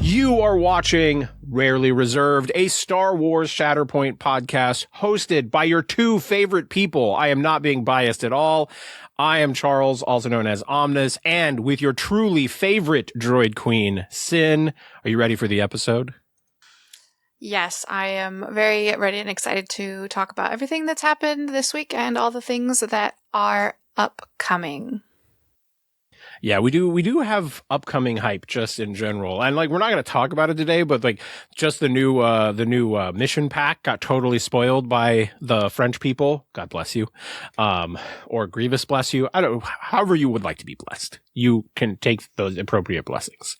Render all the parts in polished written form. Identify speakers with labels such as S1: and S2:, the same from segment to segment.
S1: You are watching Rarely Reserved, a Star Wars Shatterpoint podcast hosted by your two favorite people. I am not being biased at all. I am Charles, also known as Omnis, and with your truly favorite droid queen, Sin. Are you ready for the episode?
S2: Yes, I am very ready and excited to talk about everything that's happened this week and all the things that are upcoming.
S1: Yeah, we do have upcoming hype just in general. And like we're not going to talk about it today, but like just the new mission pack got totally spoiled by the French people. God bless you. Or Grievous bless you. I don't however you would like to be blessed. You can take those appropriate blessings.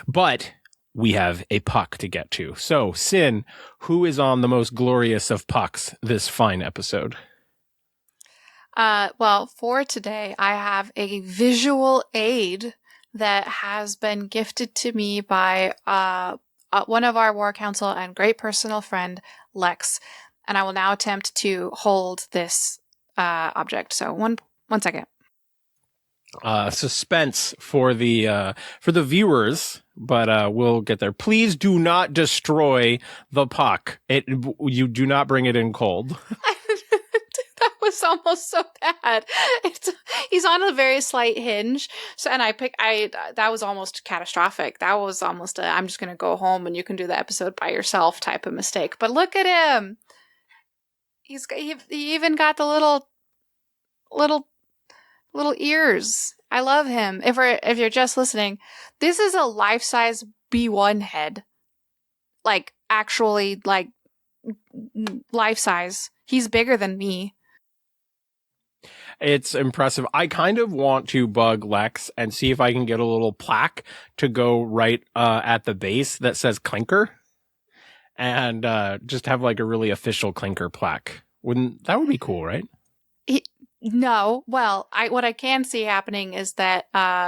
S1: But we have a puck to get to. So, Sin, who is on the most glorious of pucks this fine episode?
S2: Well, for today, I have a visual aid that has been gifted to me by one of our War Council and great personal friend, Lex. And I will now attempt to hold this object. So one second.
S1: Suspense for the viewers, but we'll get there. Please do not destroy the puck. You do not bring it in cold.
S2: That was almost so bad. He's on a very slight hinge. So, and that was almost catastrophic. That was almost I'm just going to go home and you can do the episode by yourself type of mistake. But look at him. He even got the little ears. I love him. If you're just listening, this is a life-size B1 head. Like, actually, like, life-size. He's bigger than me.
S1: It's impressive. I kind of want to bug Lex and see if I can get a little plaque to go right at the base that says Clinker, and just have like a really official Clinker plaque. That would be cool, right?
S2: No. Well, what I can see happening is that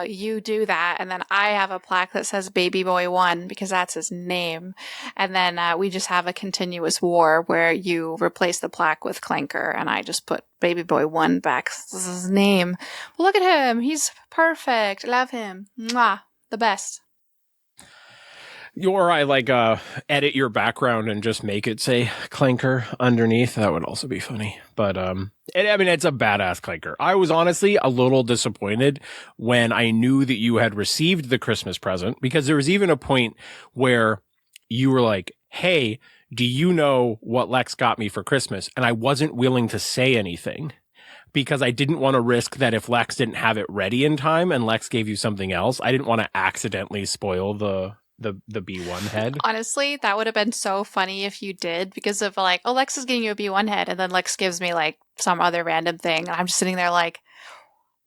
S2: you do that, and then I have a plaque that says Baby Boy 1 because that's his name, and then we just have a continuous war where you replace the plaque with Clanker, and I just put Baby Boy 1 back. This is his name. Well, look at him. He's perfect. Love him. Mwah. The best.
S1: Or I edit your background and just make it say Clanker underneath. That would also be funny. But it's a badass Clanker. I was honestly a little disappointed when I knew that you had received the Christmas present, because there was even a point where you were like, hey, do you know what Lex got me for Christmas? And I wasn't willing to say anything because I didn't want to risk that if Lex didn't have it ready in time and Lex gave you something else, I didn't want to accidentally spoil the B1 head.
S2: Honestly, that would have been so funny if you did, because of like, oh, Lex is getting you a B1 head, and then Lex gives me like some other random thing, and I'm just sitting there like,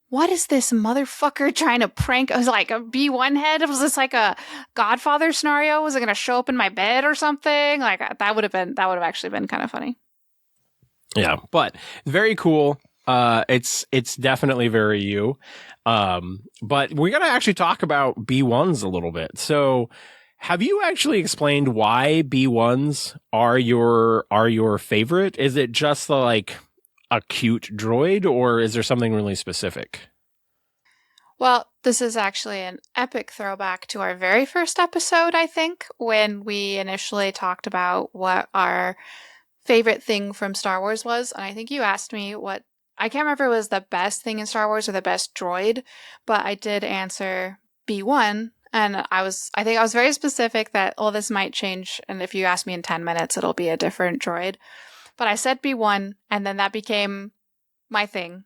S2: what is this motherfucker trying to prank? I was like, a B1 head? Was this like a Godfather scenario? Was it going to show up in my bed or something? Like that would have actually been kind of funny.
S1: Yeah, but very cool. It's definitely very you. But we're going to actually talk about B1s a little bit. So have you actually explained why B1s are your favorite? Is it just like a cute droid, or is there something really specific?
S2: Well, this is actually an epic throwback to our very first episode, I think, when we initially talked about what our favorite thing from Star Wars was. And I think you asked me what, I can't remember if it was the best thing in Star Wars or the best droid, but I did answer B1. And I think I was very specific that, oh, this might change. And if you ask me in 10 minutes, it'll be a different droid. But I said B1, and then that became my thing.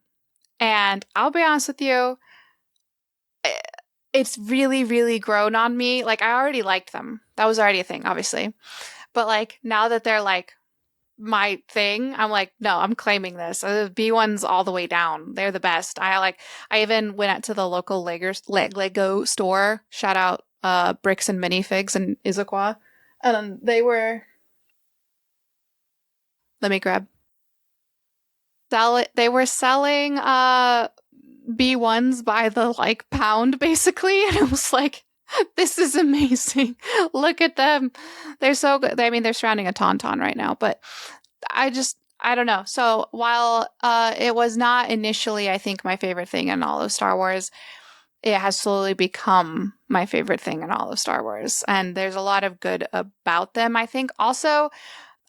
S2: And I'll be honest with you, it's really, really grown on me. Like, I already liked them. That was already a thing, obviously. But like, now that they're like my thing, I'm like, no, I'm claiming this. B1's all the way down. They're the best. I even went out to the local Lego store. Shout out Bricks and Minifigs in Issaquah. And they were... Let me grab. They were selling B1s by the like pound, basically. And it was like, this is amazing. Look at them. They're so good. I mean, they're surrounding a Tauntaun right now, but I don't know. So while it was not initially, I think, my favorite thing in all of Star Wars, it has slowly become my favorite thing in all of Star Wars. And there's a lot of good about them, I think. Also,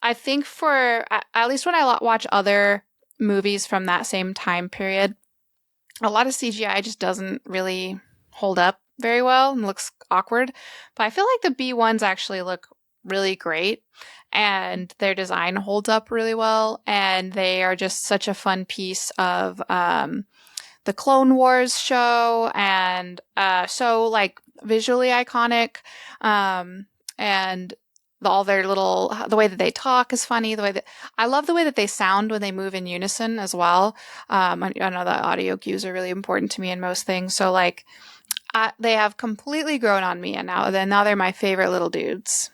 S2: I think for at least when I watch other movies from that same time period, a lot of CGI just doesn't really hold up very well and looks awkward. But I feel like the B1s actually look really great and their design holds up really well. And they are just such a fun piece of the Clone Wars show and so like visually iconic. And all their little, the way that they talk is funny. The way that I love the way that they sound when they move in unison as well. I know that audio cues are really important to me in most things. So like, they have completely grown on me, and now they're my favorite little dudes.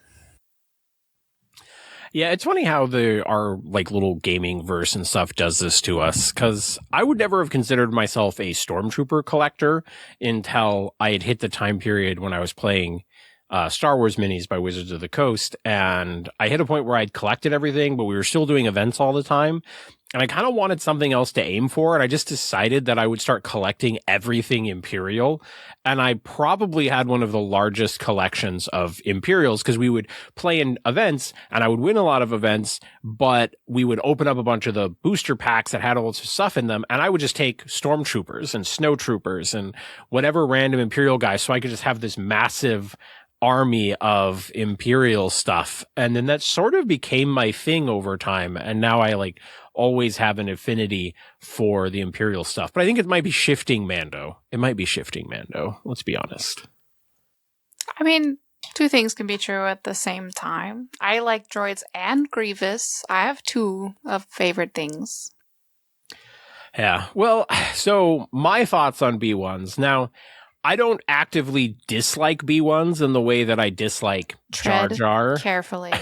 S1: Yeah, it's funny how our like little gaming verse and stuff does this to us, because I would never have considered myself a Stormtrooper collector until I had hit the time period when I was playing Star Wars minis by Wizards of the Coast, and I hit a point where I'd collected everything, but we were still doing events all the time. And I kind of wanted something else to aim for, and I just decided that I would start collecting everything Imperial. And I probably had one of the largest collections of Imperials because we would play in events, and I would win a lot of events, but we would open up a bunch of the booster packs that had all this stuff in them, and I would just take Stormtroopers and Snowtroopers and whatever random Imperial guys, so I could just have this massive army of Imperial stuff. And then that sort of became my thing over time. And now I like always have an affinity for the Imperial stuff. But I think it might be shifting Mando. Let's be honest.
S2: I mean, two things can be true at the same time. I like droids and Grievous. I have two of favorite things.
S1: Yeah. Well, so my thoughts on B1s. Now, I don't actively dislike B1s in the way that I dislike Jar Jar.
S2: Carefully.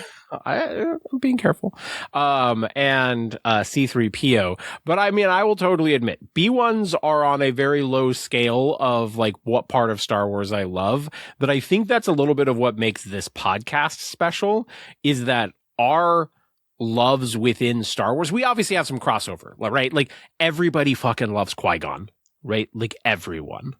S1: I'm being careful. And C3PO. But I mean, I will totally admit, B1s are on a very low scale of like what part of Star Wars I love. But I think that's a little bit of what makes this podcast special, is that our loves within Star Wars, we obviously have some crossover, right? Like everybody fucking loves Qui-Gon, right? Like everyone.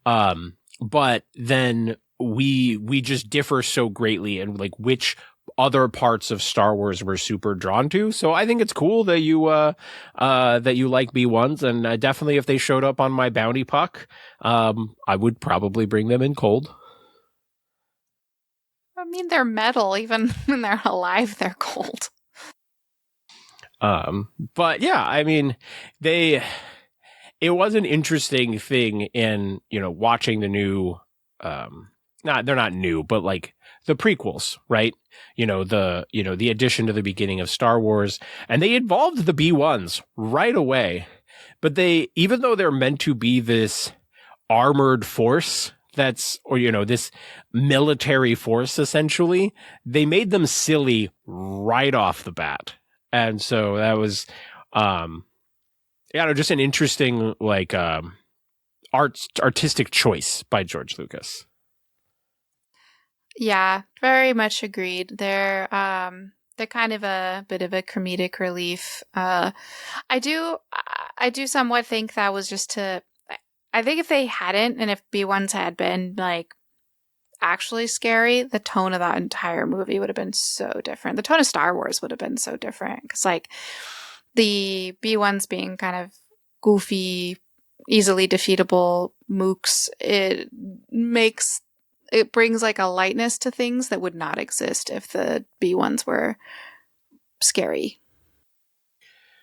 S1: But then we just differ so greatly in like which other parts of Star Wars we're super drawn to. So I think it's cool that you like B1s, and definitely if they showed up on my bounty puck, I would probably bring them in cold.
S2: I mean, they're metal. Even when they're alive, they're cold.
S1: But yeah, I mean, it was an interesting thing in, watching the new, they're not new, but like the prequels, right? The addition to the beginning of Star Wars, and they involved the B1s right away. But even though they're meant to be this armored force this military force, essentially, they made them silly right off the bat. And so that was, just an interesting, like, artistic choice by George Lucas.
S2: Yeah, very much agreed. They're kind of a bit of a comedic relief. I do somewhat think that was just I think if they hadn't, and if B1s had been like actually scary, the tone of that entire movie would have been so different. The tone of Star Wars would have been so different, because like the B1s being kind of goofy, easily defeatable mooks, it brings like a lightness to things that would not exist if the B1s were scary.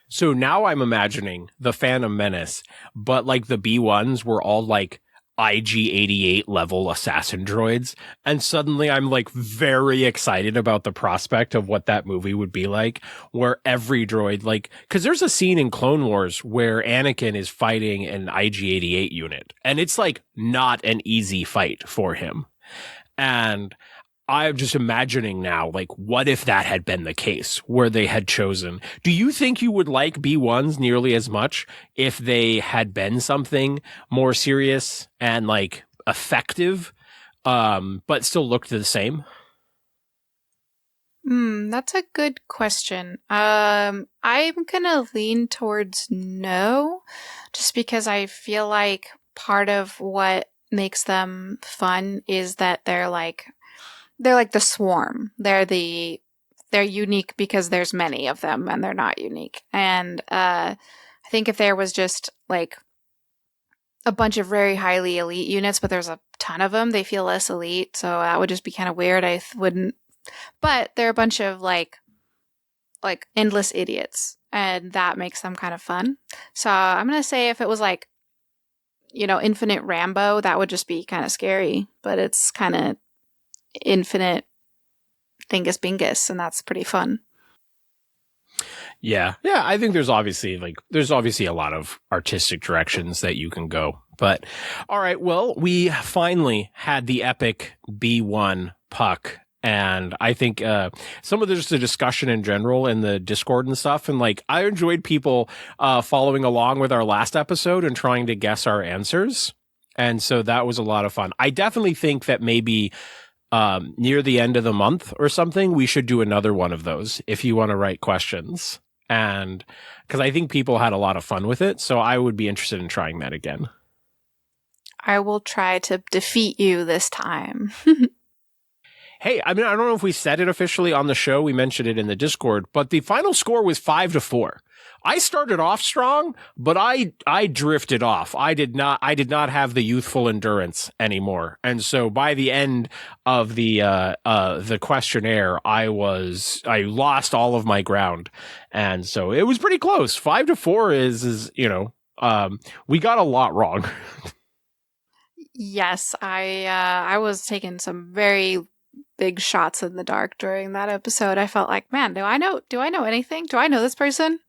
S1: So now I'm imagining the Phantom Menace, but like the B1s were all like IG-88 level assassin droids. And suddenly I'm like very excited about the prospect of what that movie would be like, where every droid, like, cause there's a scene in Clone Wars where Anakin is fighting an IG-88 unit, and it's like not an easy fight for him. And I'm just imagining now, like, what if that had been the case, where they had chosen? Do you think you would like B1s nearly as much if they had been something more serious and, like, effective, but still looked the same?
S2: That's a good question. I'm gonna lean towards no, just because I feel like part of what makes them fun is that they're like the swarm. They're unique because there's many of them, and they're not unique. And I think if there was just like a bunch of very highly elite units, but there's a ton of them, they feel less elite. So that would just be kind of weird. I wouldn't. But they're a bunch of like endless idiots, and that makes them kind of fun. So I'm gonna say if it was like, infinite Rambo, that would just be kind of scary. But it's kind of infinite Dingus Bingus, and that's pretty fun.
S1: Yeah. Yeah. I think there's obviously a lot of artistic directions that you can go. But all right. Well, we finally had the epic B1 puck. And I think some of there's the discussion in general in the Discord and stuff. And like, I enjoyed people following along with our last episode and trying to guess our answers. And so that was a lot of fun. I definitely think that maybe near the end of the month or something, we should do another one of those if you want to write questions. And because I think people had a lot of fun with it. So I would be interested in trying that again.
S2: I will try to defeat you this time.
S1: Hey, I mean, I don't know if we said it officially on the show. We mentioned it in the Discord, but the final score was 5-4. I started off strong, but I drifted off. I did not have the youthful endurance anymore. And so by the end of the questionnaire, I lost all of my ground. And so it was pretty close. 5-4 is we got a lot wrong.
S2: Yes, I was taking some very big shots in the dark during that episode. I felt like, man, do I know anything? Do I know this person?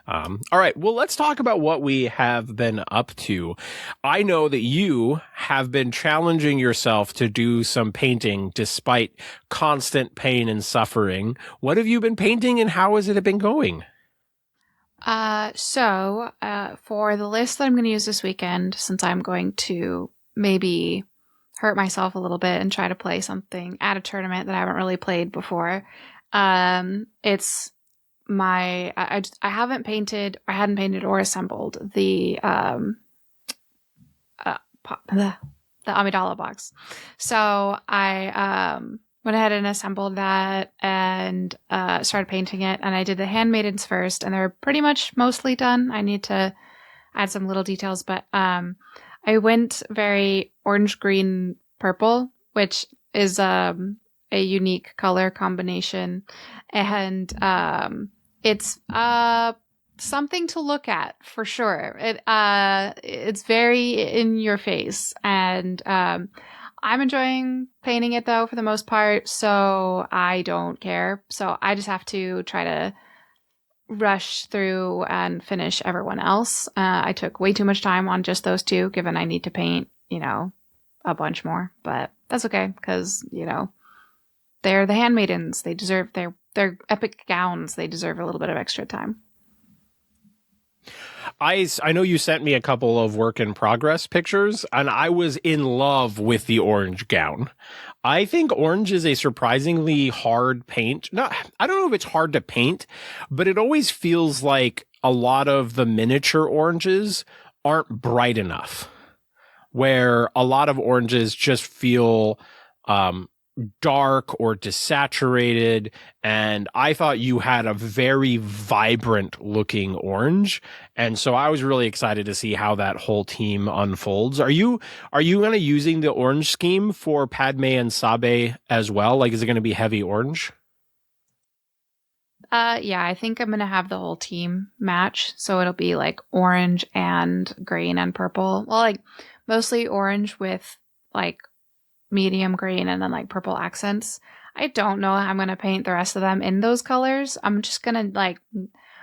S1: All right. Well, let's talk about what we have been up to. I know that you have been challenging yourself to do some painting despite constant pain and suffering. What have you been painting and how has it been going?
S2: So for the list that I'm going to use this weekend, since I'm going to maybe hurt myself a little bit and try to play something at a tournament that I haven't really played before, it's I hadn't painted or assembled the Amidala box. So I went ahead and assembled that and started painting it. And I did the handmaidens first, and they're pretty much mostly done. I need to add some little details, but I went very orange, green, purple, which is a unique color combination, and it's something to look at for sure. It's very in your face, and I'm enjoying painting it though for the most part, so I don't care. So I just have to try to rush through and finish everyone else. I took way too much time on just those two, given I need to paint, a bunch more, but that's okay because, they're the handmaidens. They deserve their epic gowns. They deserve a little bit of extra time.
S1: I know you sent me a couple of work in progress pictures, and I was in love with the orange gown. I think orange is a surprisingly hard paint. I don't know if it's hard to paint, but it always feels like a lot of the miniature oranges aren't bright enough, where a lot of oranges just feel dark or desaturated, and I thought you had a very vibrant looking orange, and so I was really excited to see how that whole team unfolds. Are you going to using the orange scheme for Padme and Sabe as well? Like, is it going to be heavy orange?
S2: Yeah, I think I'm gonna have the whole team match, so it'll be like orange and green and purple. Well, like mostly orange with like medium green and then like purple accents. I don't know how I'm going to paint the rest of them in those colors. I'm just going to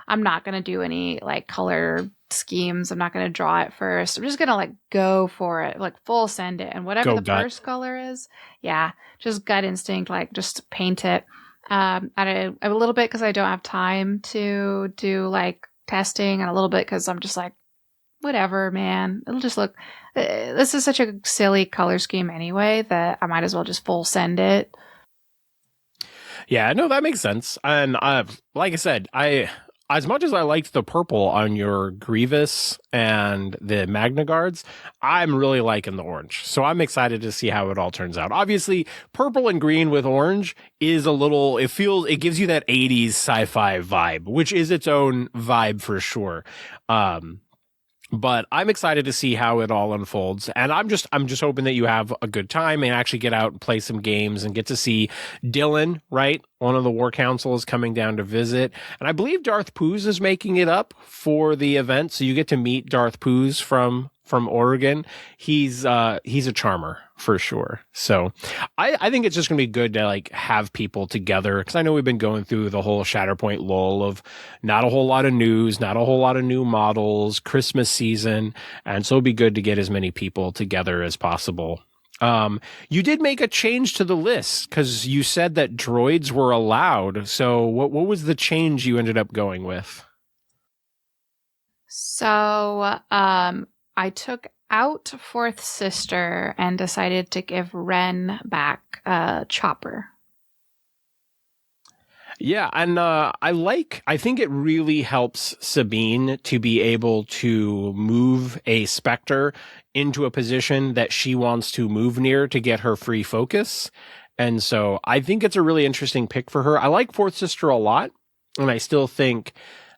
S2: I'm not going to do any like color schemes. I'm not going to draw it first. I'm just going to like go for it, like full send it. And whatever the first color is, yeah, just gut instinct, like just paint it. A little bit because I don't have time to do like testing, and a little bit because I'm just like, whatever, man. It'll just look. This is such a silly color scheme anyway that I might as well just full send it.
S1: Yeah, no, that makes sense. And like I said, I as much as I liked the purple on your Grievous and the Magna Guards, I'm really liking the orange. So I'm excited to see how it all turns out. Obviously, purple and green with orange is a little, it gives you that 80s sci-fi vibe, which is its own vibe for sure. But I'm excited to see how it all unfolds. And I'm just hoping that you have a good time and actually get out and play some games and get to see Dylan, right? One of the War Council is coming down to visit. And I believe Darth Poos is making it up for the event. So you get to meet Darth Poos from Oregon. He's a charmer for sure. So I think it's just going to be good to like have people together, because I know we've been going through the whole Shatterpoint lull of not a whole lot of news, not a whole lot of new models, Christmas season. And so it'd be good to get as many people together as possible. You did make a change to the list because you said that droids were allowed. So what was the change you ended up going with?
S2: So, I took out Fourth Sister and decided to give Ren back Chopper.
S1: Yeah, and I think it really helps Sabine to be able to move a Spectre into a position that she wants to move near to get her free focus. And so I think it's a really interesting pick for her. I like Fourth Sister a lot, and I still think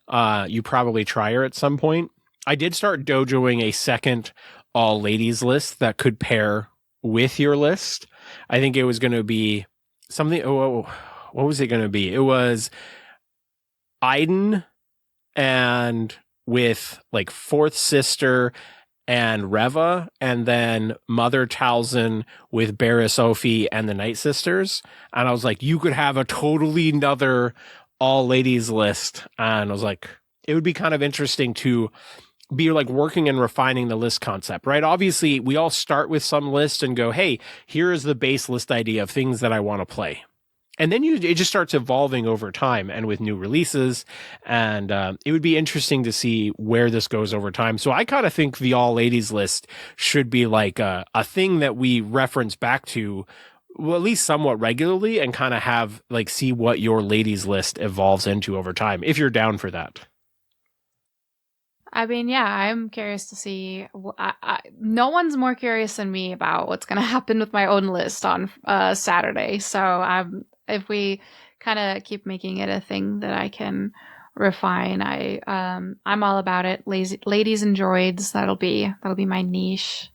S1: you probably try her at some point. I did start dojoing a second all ladies list that could pair with your list. I think it was going to be something. Oh, what was it going to be? It was Iden and with like Fourth Sister and Reva, and then Mother Talzin with Barriss Offee and the Night Sisters. And I was like, you could have a totally another all ladies list. And I was like, it would be kind of interesting to be like working and refining the list concept, right? Obviously, we all start with some list and go, hey, here is the base list idea of things that I want to play. And then it just starts evolving over time and with new releases. And it would be interesting to see where this goes over time. So I kind of think the all ladies list should be like a thing that we reference back to, well, at least somewhat regularly, and kind of have like see what your ladies list evolves into over time, if you're down for that.
S2: I mean, yeah, I'm curious to see. No one's more curious than me about what's going to happen with my own list on Saturday. So if we kind of keep making it a thing that I can refine, I'm all about it. Ladies and droids. That'll be my niche.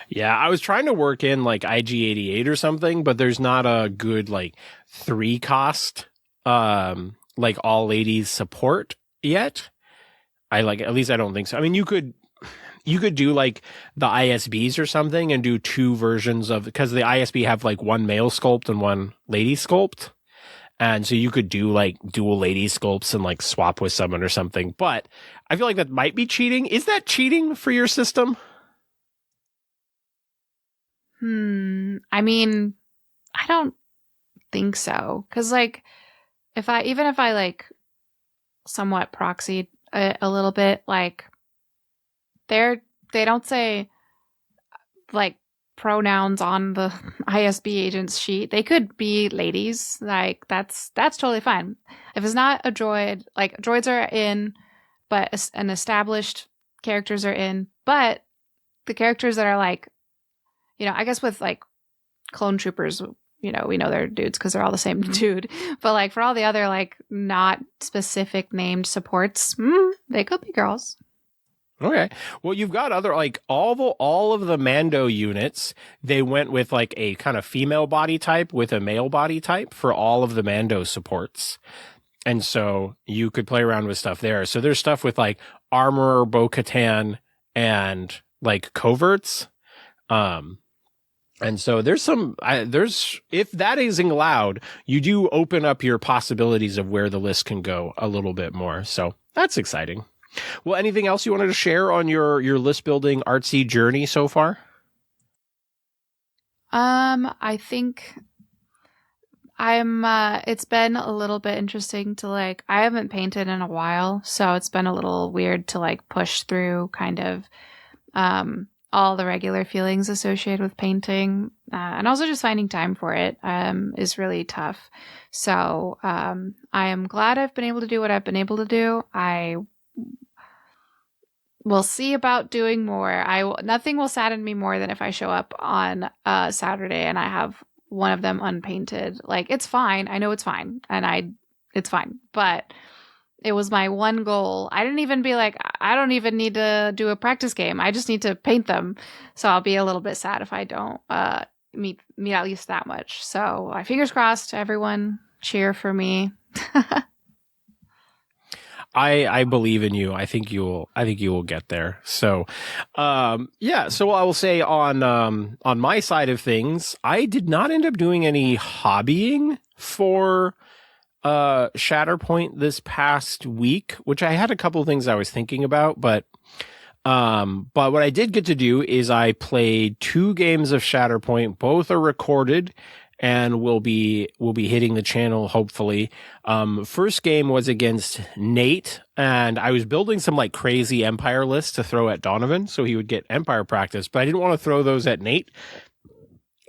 S1: Yeah, I was trying to work in like IG-88 or something, but there's not a good like 3 cost like all ladies support yet. At least I don't think so. I mean, you could do like the ISBs or something and do 2 versions of, because the ISB have like one male sculpt and one lady sculpt. And so you could do like dual lady sculpts and like swap with someone or something. But I feel like that might be cheating. Is that cheating for your system?
S2: I mean, I don't think so. Cause like if I like somewhat proxied a little bit, like they don't say like pronouns on the ISB agents sheet. They could be ladies. Like that's totally fine. If it's not a droid, like droids are in, but an established characters are in, but the characters that are like, I guess with like clone troopers, we know they're dudes because they're all the same dude. But like for all the other like not specific named supports, they could be girls.
S1: Okay. Well, you've got other like all of the Mando units. They went with like a kind of female body type with a male body type for all of the Mando supports. And so you could play around with stuff there. So there's stuff with like Armorer, Bo-Katan, and like coverts. And so there's if that isn't allowed, you do open up your possibilities of where the list can go a little bit more. So that's exciting. Well, anything else you wanted to share on your list building artsy journey so far?
S2: I think it's been a little bit interesting to like, I haven't painted in a while, so it's been a little weird to like push through kind of, all the regular feelings associated with painting, and also just finding time for it is really tough. So I am glad I've been able to do what I've been able to do. I will see about doing more. Nothing will sadden me more than if I show up on Saturday and I have one of them unpainted. Like, it's fine. I know it's fine, and it's fine, but it was my one goal. I didn't even be like, I don't even need to do a practice game. I just need to paint them. So I'll be a little bit sad if I don't meet at least that much. So fingers crossed, everyone. Cheer for me.
S1: I believe in you. I think you will get there. So, yeah. So I will say on my side of things, I did not end up doing any hobbying for Shatterpoint this past week, which I had a couple of things I was thinking about, but what I did get to do is I played 2 games of Shatterpoint. Both are recorded and will be hitting the channel hopefully. First game was against Nate, and I was building some like crazy Empire lists to throw at Donovan so he would get Empire practice, but I didn't want to throw those at Nate.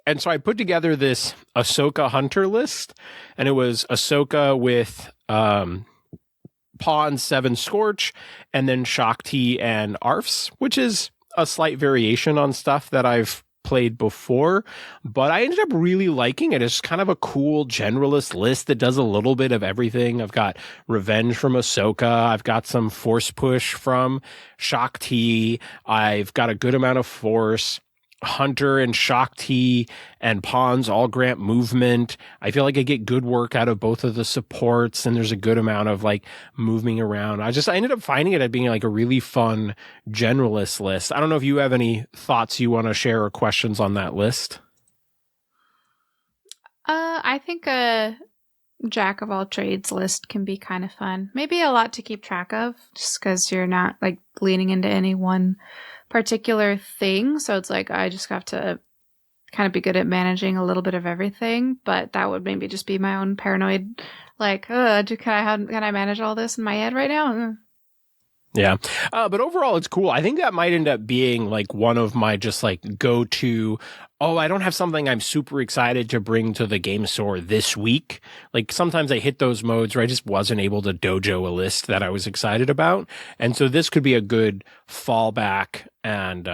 S1: And so I put together this Ahsoka Hunter list, and it was Ahsoka with Pawn 7 Scorch, and then Shakti and Arfs, which is a slight variation on stuff that I've played before, but I ended up really liking it. It's kind of a cool generalist list that does a little bit of everything. I've got Revenge from Ahsoka. I've got some Force Push from Shakti. I've got a good amount of Force. Hunter and Shakti and Pawns all grant movement. I feel like I get good work out of both of the supports, and there's a good amount of like moving around. I ended up finding it at being like a really fun generalist list. I don't know if you have any thoughts you want to share or questions on that list.
S2: I think a jack of all trades list can be kind of fun. Maybe a lot to keep track of, just because you're not like leaning into any one particular thing. So it's like I just have to kind of be good at managing a little bit of everything. But that would maybe just be my own paranoid, like, can I manage all this in my head right now?
S1: Yeah. But overall, it's cool. I think that might end up being like one of my just like go-to, I don't have something I'm super excited to bring to the game store this week. Like sometimes I hit those modes where I just wasn't able to dojo a list that I was excited about. And so this could be a good fallback and,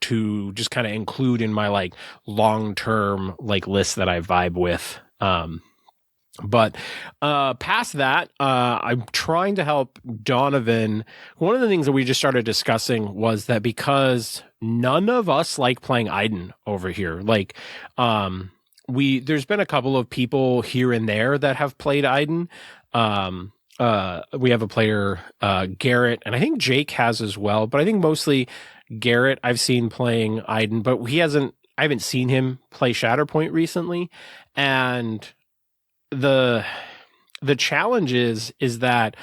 S1: to just kind of include in my like long-term like list that I vibe with. But past that, I'm trying to help Donovan. One of the things that we just started discussing was that because none of us like playing Iden over here, like there's been a couple of people here and there that have played Iden. We have a player, Garrett, and I think Jake has as well, but I think mostly Garrett I've seen playing Iden, but I haven't seen him play Shatterpoint recently. And the challenge is that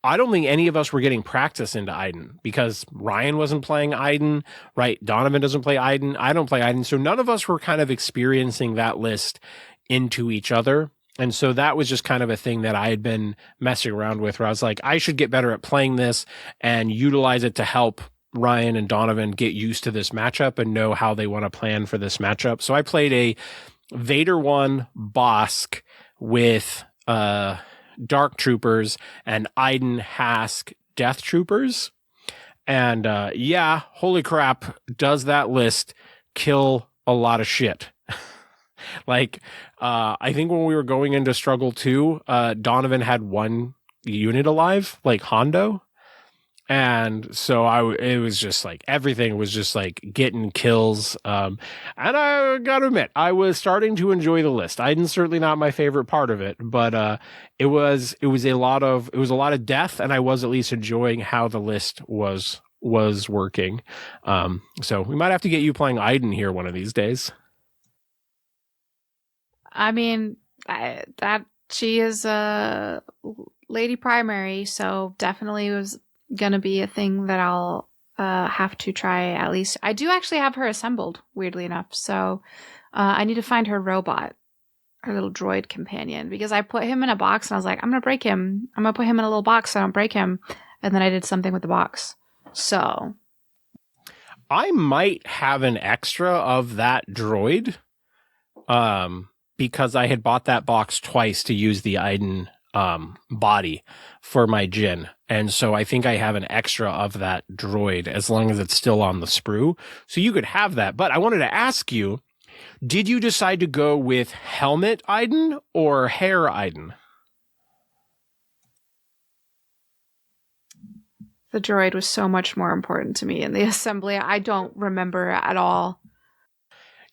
S1: I don't think any of us were getting practice into Iden because Ryan wasn't playing Iden, right? Donovan doesn't play Iden. I don't play Iden. So none of us were kind of experiencing that list into each other. And so that was just kind of a thing that I had been messing around with where I was like, I should get better at playing this and utilize it to help Ryan and Donovan get used to this matchup and know how they want to plan for this matchup. So I played a Vader 1 Bosk with Dark Troopers and Iden Hask Death Troopers. And holy crap, does that list kill a lot of shit. Like, I think when we were going into Struggle 2, Donovan had 1 unit alive, like Hondo. And so it was just like, everything was just like getting kills. And I gotta admit, I was starting to enjoy the list. Iden's certainly not my favorite part of it, but, it was a lot of death, and I was at least enjoying how the list was working. So we might have to get you playing Iden here one of these days.
S2: I mean, she is a lady primary, so definitely was gonna be a thing that I'll have to try at least. I do actually have her assembled, weirdly enough, so I need to find her robot, her little droid companion, because I put him in a box and I was like, I'm gonna break him. I'm gonna put him in a little box so I don't break him. And then I did something with the box. So
S1: I might have an extra of that droid, because I had bought that box twice to use the Iden body for my Jin. And so I think I have an extra of that droid as long as it's still on the sprue. So you could have that. But I wanted to ask you, did you decide to go with helmet Iden or hair Iden?
S2: The droid was so much more important to me in the assembly. I don't remember at all.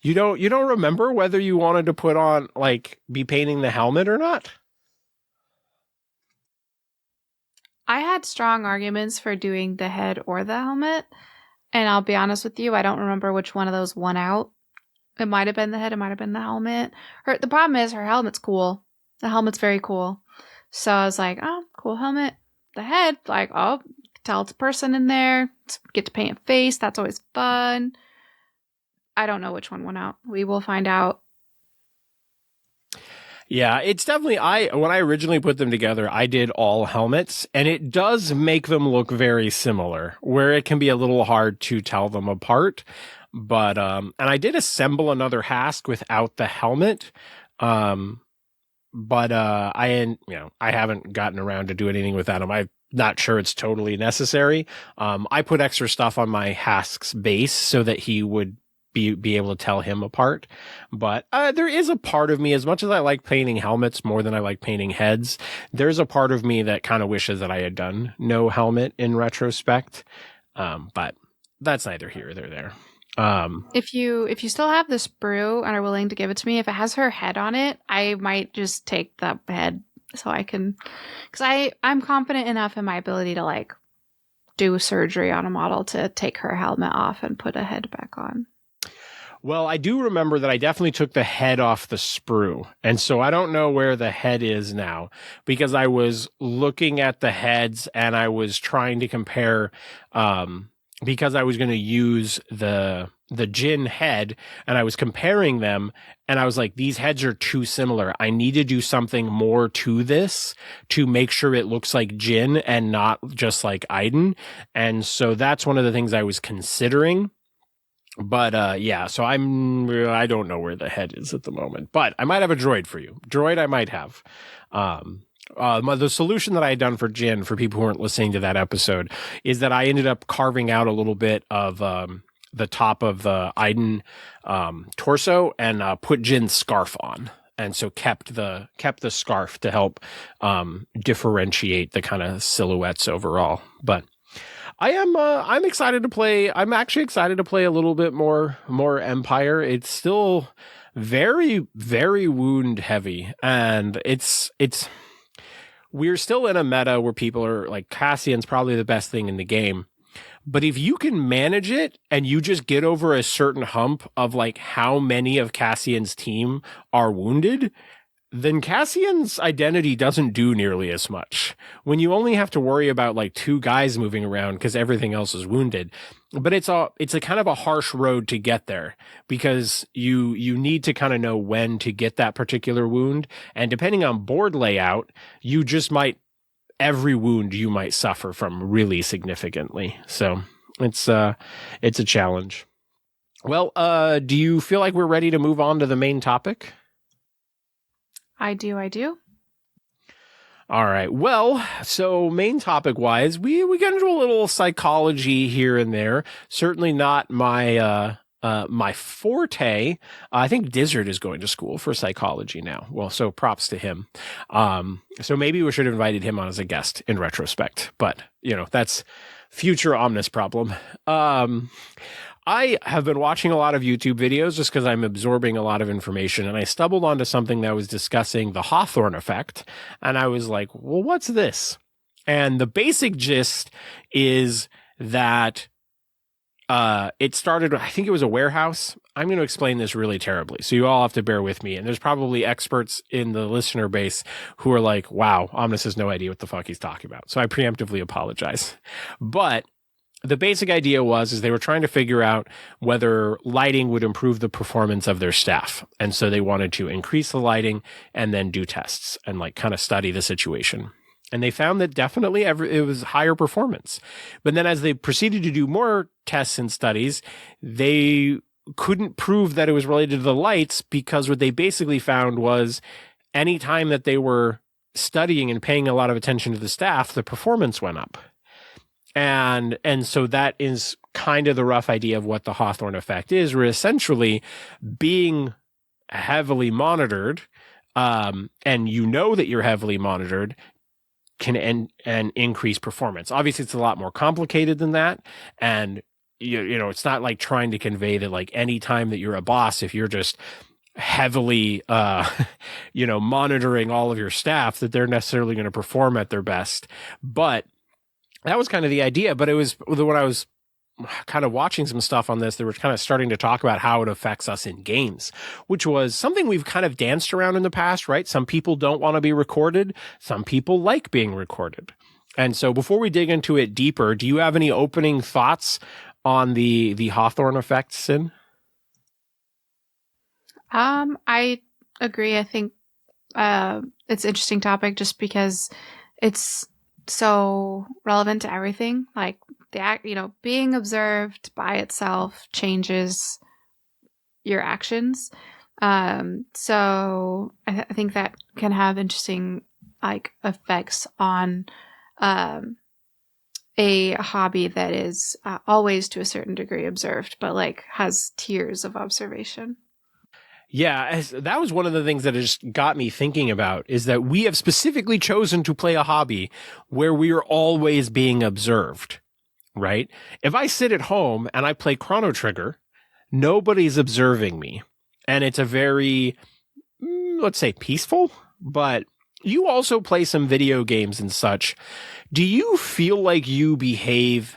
S1: You don't remember whether you wanted to put on, like, be painting the helmet or not?
S2: I had strong arguments for doing the head or the helmet. And I'll be honest with you, I don't remember which one of those won out. It might have been the head, it might have been the helmet. The problem is her helmet's cool. The helmet's very cool. So I was like, oh, cool helmet. The head, like, oh, tell it's a person in there. Get to paint a face. That's always fun. I don't know which one went out. We will find out.
S1: Yeah, it's definitely, when I originally put them together, I did all helmets, and it does make them look very similar, where it can be a little hard to tell them apart. But, and I did assemble another Hask without the helmet. But I haven't gotten around to do anything with that. I'm not sure it's totally necessary. I put extra stuff on my Hask's base so that he would be able to tell him apart. But there is a part of me, as much as I like painting helmets more than I like painting heads, there's a part of me that kind of wishes that I had done no helmet in retrospect. But that's neither here nor there.
S2: If you still have the sprue and are willing to give it to me, if it has her head on it, I might just take the head so I can, because I'm confident enough in my ability to like do surgery on a model to take her helmet off and put a head back on.
S1: Well, I do remember that I definitely took the head off the sprue. And so I don't know where the head is now, because I was looking at the heads and I was trying to compare, because I was going to use the Jin head, and I was comparing them, and I was like, these heads are too similar. I need to do something more to this to make sure it looks like Jin and not just like Iden. And so that's one of the things I was considering. But yeah, so I don't know where the head is at the moment, but I might have a droid for you. Droid I might have. The solution that I had done for Jin, for people who weren't listening to that episode, is that I ended up carving out a little bit of the top of the Iden torso and put Jin's scarf on. And so kept the scarf to help differentiate the kind of silhouettes overall. But I'm excited to play. I'm actually excited to play a little bit more Empire. It's still very, very wound heavy, and we're still in a meta where people are like, Cassian's probably the best thing in the game. But if you can manage it and you just get over a certain hump of like how many of Cassian's team are wounded, then Cassian's identity doesn't do nearly as much. When you only have to worry about like 2 guys moving around because everything else is wounded. But it's a kind of a harsh road to get there, because you need to kind of know when to get that particular wound. And depending on board layout, you just every wound you might suffer from really significantly. So it's a challenge. Well, do you feel like we're ready to move on to the main topic?
S2: I do.
S1: All right. Well, so main topic wise, we get into a little psychology here and there. Certainly not my my forte. I think Dizzard is going to school for psychology now. Well, so props to him. So maybe we should have invited him on as a guest in retrospect, but that's future Omnis problem. I have been watching a lot of YouTube videos just because I'm absorbing a lot of information, and I stumbled onto something that was discussing the Hawthorne Effect, and I was like, well, what's this? And the basic gist is that it started, I think it was a warehouse. I'm going to explain this really terribly, so you all have to bear with me. And there's probably experts in the listener base who are like, wow, Omnis has no idea what the fuck he's talking about. So I preemptively apologize. But the basic idea is they were trying to figure out whether lighting would improve the performance of their staff. And so they wanted to increase the lighting and then do tests and like kind of study the situation. And they found that definitely it was higher performance. But then as they proceeded to do more tests and studies, they couldn't prove that it was related to the lights, because what they basically found was any time that they were studying and paying a lot of attention to the staff, the performance went up. And so that is kind of the rough idea of what the Hawthorne effect is. We're essentially being heavily monitored, and you know that you're heavily monitored, can and increase performance. Obviously, it's a lot more complicated than that, and you know, it's not like trying to convey that like any time that you're a boss, if you're just heavily you know, monitoring all of your staff, that they're necessarily going to perform at their best. But that was kind of the idea. But it was when I was kind of watching some stuff on this, they were kind of starting to talk about how it affects us in games, which was something we've kind of danced around in the past, right? Some people don't want to be recorded. Some people like being recorded. And so before we dig into it deeper, do you have any opening thoughts on the Hawthorne effect, Sin?
S2: I agree. I think it's an interesting topic just because it's so relevant to everything. Like the act, you know, being observed by itself changes your actions. So I think that can have interesting like effects on a hobby that is always to a certain degree observed, but like has tiers of observation.
S1: Yeah, that was one of the things that just got me thinking about, is that we have specifically chosen to play a hobby where we are always being observed, right? If I sit at home and I play Chrono Trigger, nobody's observing me. And it's a very, let's say, peaceful, but you also play some video games and such. Do you feel like you behave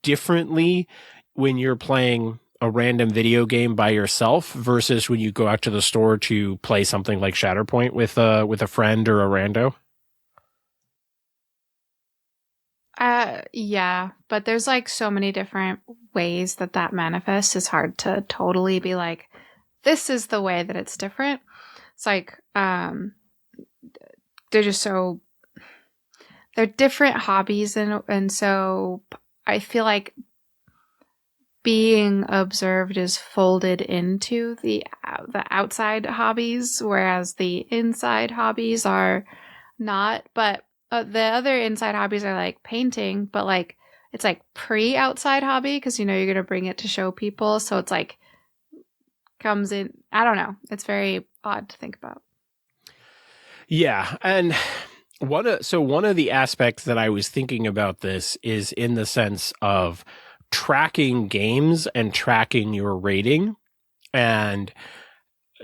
S1: differently when you're playing a random video game by yourself versus when you go out to the store to play something like Shatterpoint with a friend or a rando?
S2: Yeah, but there's like so many different ways that that manifests. It's hard to totally be like, this is the way that it's different. It's like, they're just so, they're different hobbies. And so I feel like being observed is folded into the outside hobbies, whereas the inside hobbies are not. But the other inside hobbies are like painting, but like it's like pre-outside hobby because you know you're gonna bring it to show people, so it's like comes in. I don't know. It's very odd to think about.
S1: Yeah, and one of the aspects that I was thinking about this is in the sense of tracking games and tracking your rating, and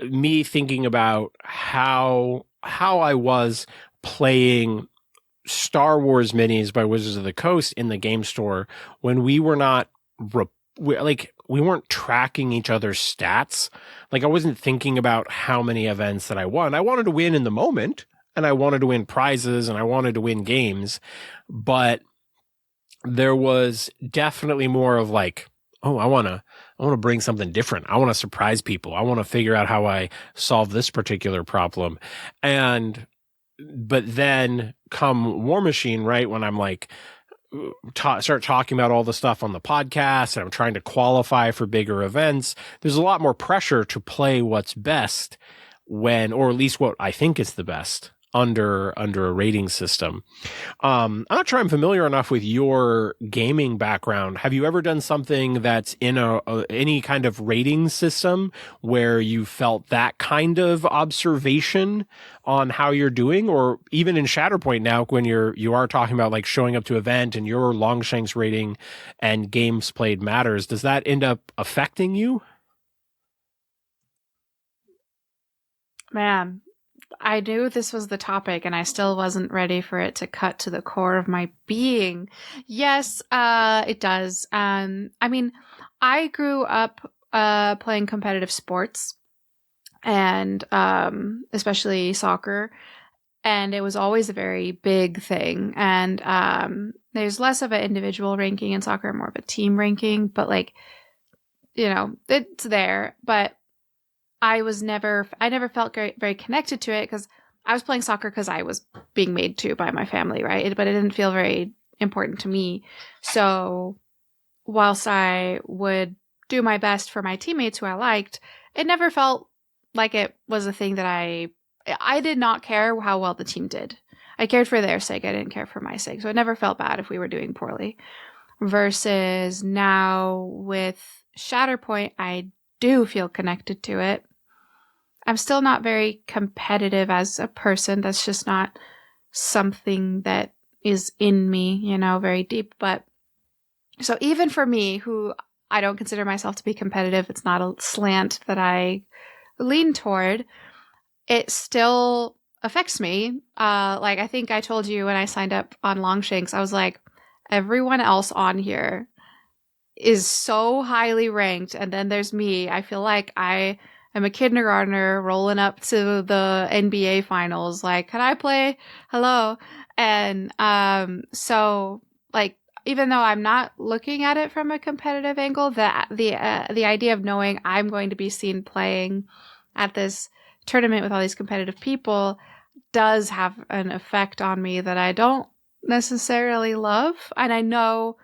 S1: me thinking about how I was playing Star Wars minis by Wizards of the Coast in the game store when we were not we weren't tracking each other's stats. Like I wasn't thinking about how many events that I won. I wanted to win in the moment, and I wanted to win prizes, and I wanted to win games, but there was definitely more of like, oh, I want to bring something different. I want to surprise people. I want to figure out how I solve this particular problem. But then come War Machine, right? When I'm like, start talking about all the stuff on the podcast and I'm trying to qualify for bigger events, there's a lot more pressure to play what's best or at least what I think is the best under a rating system. I'm not sure I'm familiar enough with your gaming background. Have you ever done something that's in any kind of rating system where you felt that kind of observation on how you're doing? Or even in Shatterpoint now, when you are talking about like showing up to event and your Longshanks rating and games played matters, does that end up affecting you?
S2: Man, I knew this was the topic and I still wasn't ready for it to cut to the core of my being. Yes, it does. I mean, I grew up playing competitive sports and especially soccer, and it was always a very big thing. And there's less of an individual ranking in soccer, more of a team ranking, but like, you know, it's there. But I never felt very, very connected to it because I was playing soccer because I was being made to by my family, right? But it didn't feel very important to me. So whilst I would do my best for my teammates who I liked, it never felt like it was a thing that I did not care how well the team did. I cared for their sake. I didn't care for my sake. So it never felt bad if we were doing poorly. Versus now with Shatterpoint, I do feel connected to it. I'm still not very competitive as a person. That's just not something that is in me, you know, very deep. But so even for me, who I don't consider myself to be competitive, it's not a slant that I lean toward, it still affects me. Like I think I told you when I signed up on Longshanks, I was like, everyone else on here is so highly ranked, and then there's me. I feel like I am a kindergartner rolling up to the NBA finals. Like, can I play? Hello. And so like even though I'm not looking at it from a competitive angle, the idea of knowing I'm going to be seen playing at this tournament with all these competitive people does have an effect on me that I don't necessarily love. And I know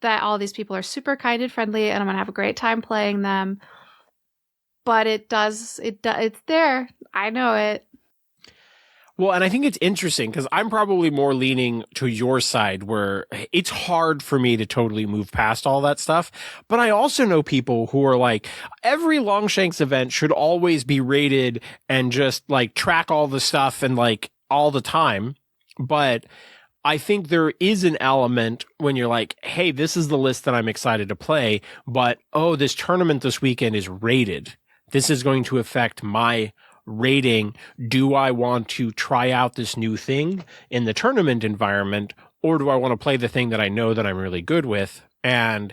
S2: that all these people are super kind and friendly and I'm going to have a great time playing them. But it's there. I know it.
S1: Well, and I think it's interesting because I'm probably more leaning to your side where it's hard for me to totally move past all that stuff. But I also know people who are like, every Longshanks event should always be rated and just like track all the stuff and like all the time. But I think there is an element when you're like, hey, this is the list that I'm excited to play, but oh, this tournament this weekend is rated. This is going to affect my rating. Do I want to try out this new thing in the tournament environment, or do I want to play the thing that I know that I'm really good with? And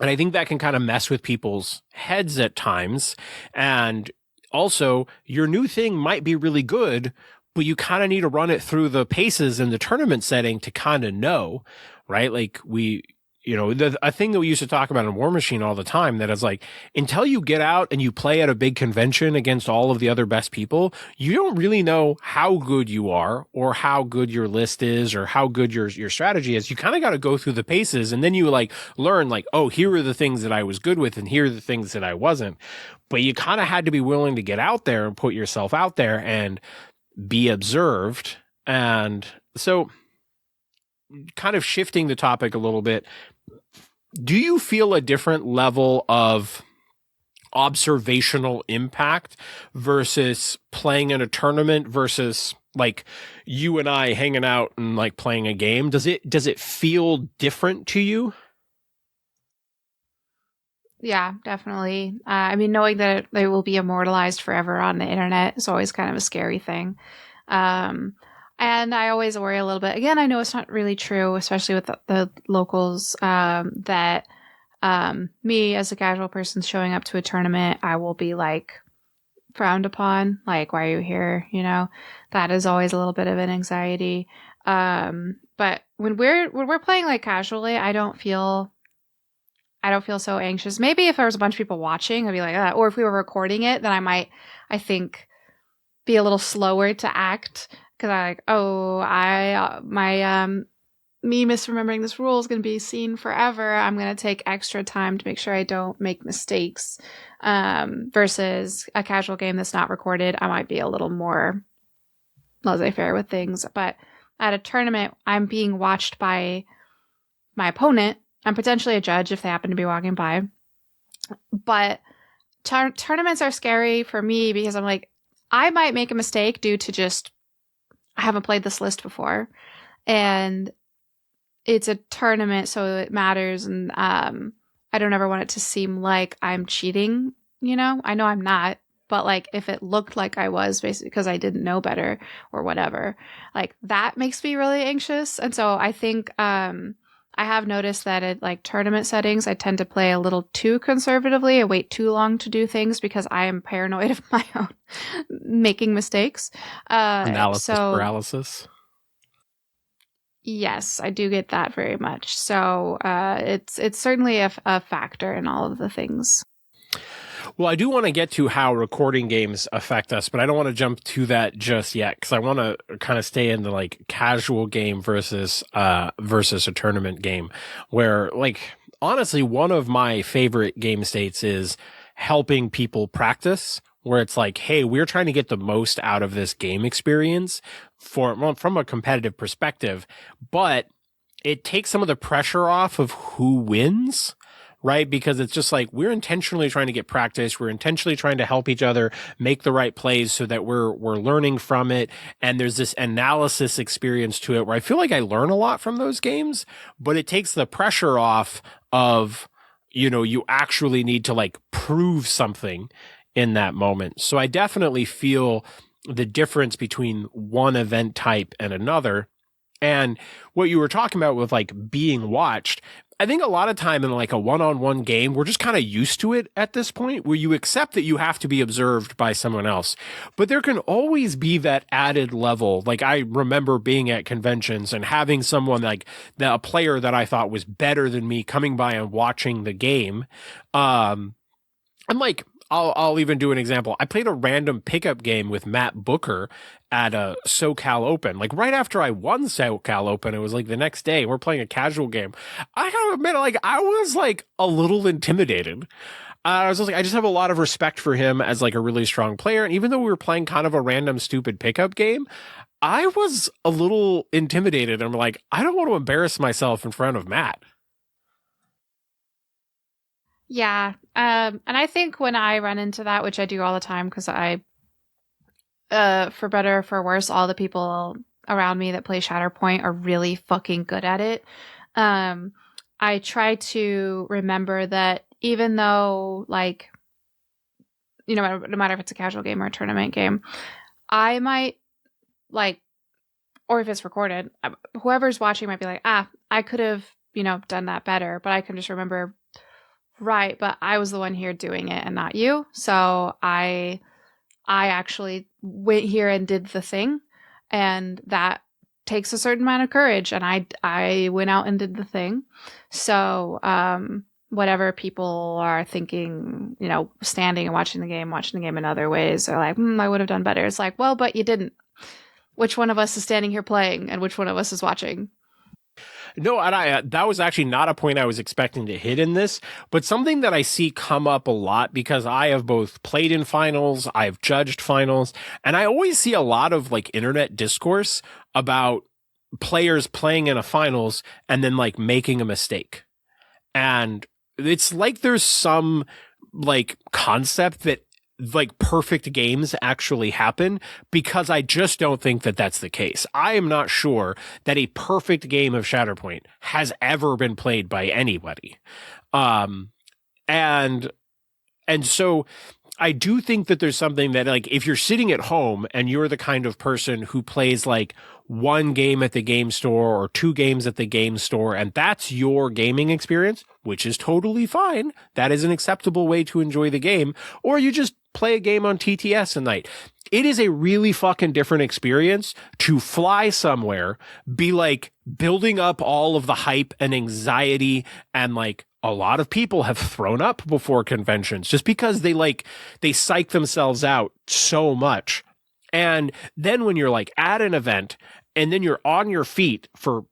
S1: I think that can kind of mess with people's heads at times. And also, your new thing might be really good, but you kind of need to run it through the paces in the tournament setting to kind of know, right? Like a thing that we used to talk about in War Machine all the time that is like, until you get out and you play at a big convention against all of the other best people, you don't really know how good you are or how good your list is or how good your strategy is. You kind of got to go through the paces and then you like learn like, oh, here are the things that I was good with and here are the things that I wasn't. But you kind of had to be willing to get out there and put yourself out there and be observed. And so kind of shifting the topic a little bit, do you feel a different level of observational impact versus playing in a tournament versus like you and I hanging out and like playing a game? Does it feel different to you?
S2: Yeah, definitely. I mean, knowing that they will be immortalized forever on the internet is always kind of a scary thing. Um, and I always worry a little bit. Again, I know it's not really true, especially with the locals, that me as a casual person showing up to a tournament, I will be like frowned upon. Like, why are you here? You know, that is always a little bit of an anxiety. But when we're playing like casually, I don't feel so anxious. Maybe if there was a bunch of people watching, I'd be like, or if we were recording it, then I might, I think, be a little slower to act because I like, oh, me misremembering this rule is going to be seen forever. I'm going to take extra time to make sure I don't make mistakes. Versus a casual game that's not recorded, I might be a little more laissez-faire with things. But at a tournament, I'm being watched by my opponent. I'm potentially a judge if they happen to be walking by. But tournaments are scary for me because I'm like, I might make a mistake due to just, I haven't played this list before. And it's a tournament, so it matters. And I don't ever want it to seem like I'm cheating, you know? I know I'm not. But like if it looked like I was basically because I didn't know better or whatever, like that makes me really anxious. And so I think I have noticed that at like tournament settings, I tend to play a little too conservatively. I wait too long to do things because I am paranoid of my own making mistakes.
S1: Analysis
S2: So
S1: paralysis.
S2: yes, I do get that very much. So it's certainly a factor in all of the things.
S1: Well, I do want to get to how recording games affect us, but I don't want to jump to that just yet because I want to kind of stay in the like casual game versus a tournament game where like honestly one of my favorite game states is helping people practice where it's like, hey, we're trying to get the most out of this game experience from a competitive perspective, but it takes some of the pressure off of who wins, right? Because it's just like we're intentionally trying to get practice. We're intentionally trying to help each other make the right plays so that we're learning from it. And there's this analysis experience to it where I feel like I learn a lot from those games, but it takes the pressure off of, you actually need to like prove something in that moment. So I definitely feel the difference between one event type and another. And what you were talking about with like being watched, I think a lot of time in like a one-on-one game, we're just kind of used to it at this point where you accept that you have to be observed by someone else. But there can always be that added level. Like I remember being at conventions and having someone like a player that I thought was better than me coming by and watching the game. I'm like, I'll even do an example. I played a random pickup game with Matt Booker at a SoCal Open. Like right after I won SoCal Open, it was like the next day. We're playing a casual game. I gotta admit, like I was like a little intimidated. I was just like, I just have a lot of respect for him as like a really strong player. And even though we were playing kind of a random stupid pickup game, I was a little intimidated. I'm like, I don't want to embarrass myself in front of Matt.
S2: Yeah. And I think when I run into that, which I do all the time, because for better or for worse, all the people around me that play Shatterpoint are really fucking good at it. I try to remember that even though, like, no matter if it's a casual game or a tournament game, I might, like, or if it's recorded, whoever's watching might be like, I could have, done that better. But I can just remember, right, but I was the one here doing it and not you. So I actually went here and did the thing, and that takes a certain amount of courage, and I went out and did the thing. So whatever people are thinking, standing and watching the game in other ways are like, I would have done better. It's like, well, but you didn't. Which one of us is standing here playing and which one of us is watching?
S1: No, and that was actually not a point I was expecting to hit in this, but something that I see come up a lot because I have both played in finals, I've judged finals, and I always see a lot of like internet discourse about players playing in a finals and then like making a mistake. And it's like there's some like concept that like perfect games actually happen because I just don't think that that's the case. I am not sure that a perfect game of Shatterpoint has ever been played by anybody. And so I do think that there's something that like if you're sitting at home and you're the kind of person who plays like one game at the game store or two games at the game store and that's your gaming experience, which is totally fine. That is an acceptable way to enjoy the game. Or you just play a game on TTS a night. It is a really fucking different experience to fly somewhere, be like building up all of the hype and anxiety and like a lot of people have thrown up before conventions just because they psych themselves out so much. And then when you're like at an event and then you're on your feet for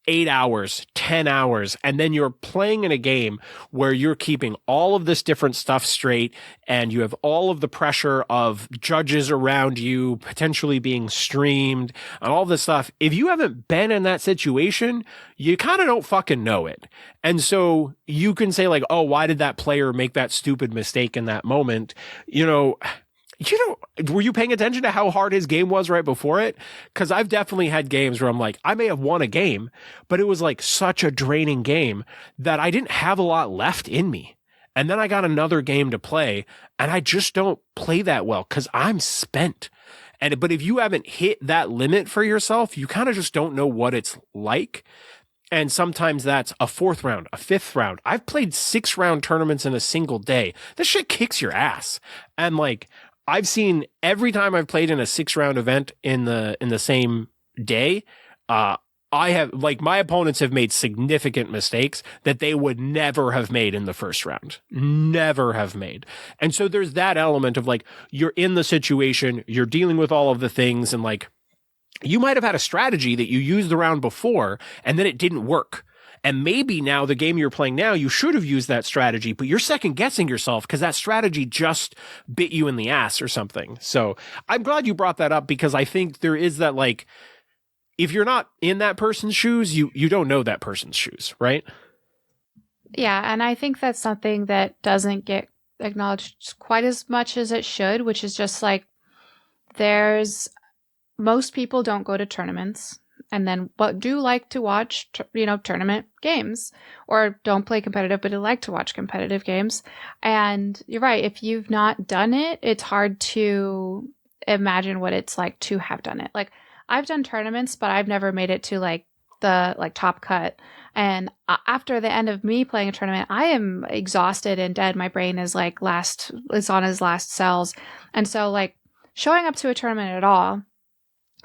S1: 8 hours, 10 hours, and then you're playing in a game where you're keeping all of this different stuff straight and you have all of the pressure of judges around you potentially being streamed and all this stuff. If you haven't been in that situation, you kind of don't fucking know it. And so you can say like, oh, why did that player make that stupid mistake in that moment? Were you paying attention to how hard his game was right before it? Because I've definitely had games where I'm like, I may have won a game, but it was like such a draining game that I didn't have a lot left in me. And then I got another game to play, and I just don't play that well because I'm spent. But if you haven't hit that limit for yourself, you kind of just don't know what it's like. And sometimes that's a fourth round, a fifth round. I've played 6-round tournaments in a single day. This shit kicks your ass. And like, I've seen every time I've played in a 6-round event in the same day, my opponents have made significant mistakes that they would never have made in the first round. Never have made. And so there's that element of like, you're in the situation, you're dealing with all of the things, and like, you might have had a strategy that you used the round before and then it didn't work. And maybe now the game you're playing now, you should have used that strategy, but you're second guessing yourself because that strategy just bit you in the ass or something. So I'm glad you brought that up, because I think there is that, like, if you're not in that person's shoes, you don't know that person's shoes, right?
S2: Yeah, and I think that's something that doesn't get acknowledged quite as much as it should, which is just like, most people don't go to tournaments and then but do like to watch, tournament games, or don't play competitive, but do like to watch competitive games. And you're right. If you've not done it, it's hard to imagine what it's like to have done it. Like, I've done tournaments, but I've never made it to like the top cut. And after the end of me playing a tournament, I am exhausted and dead. My brain is like is on his last cells. And so like, showing up to a tournament at all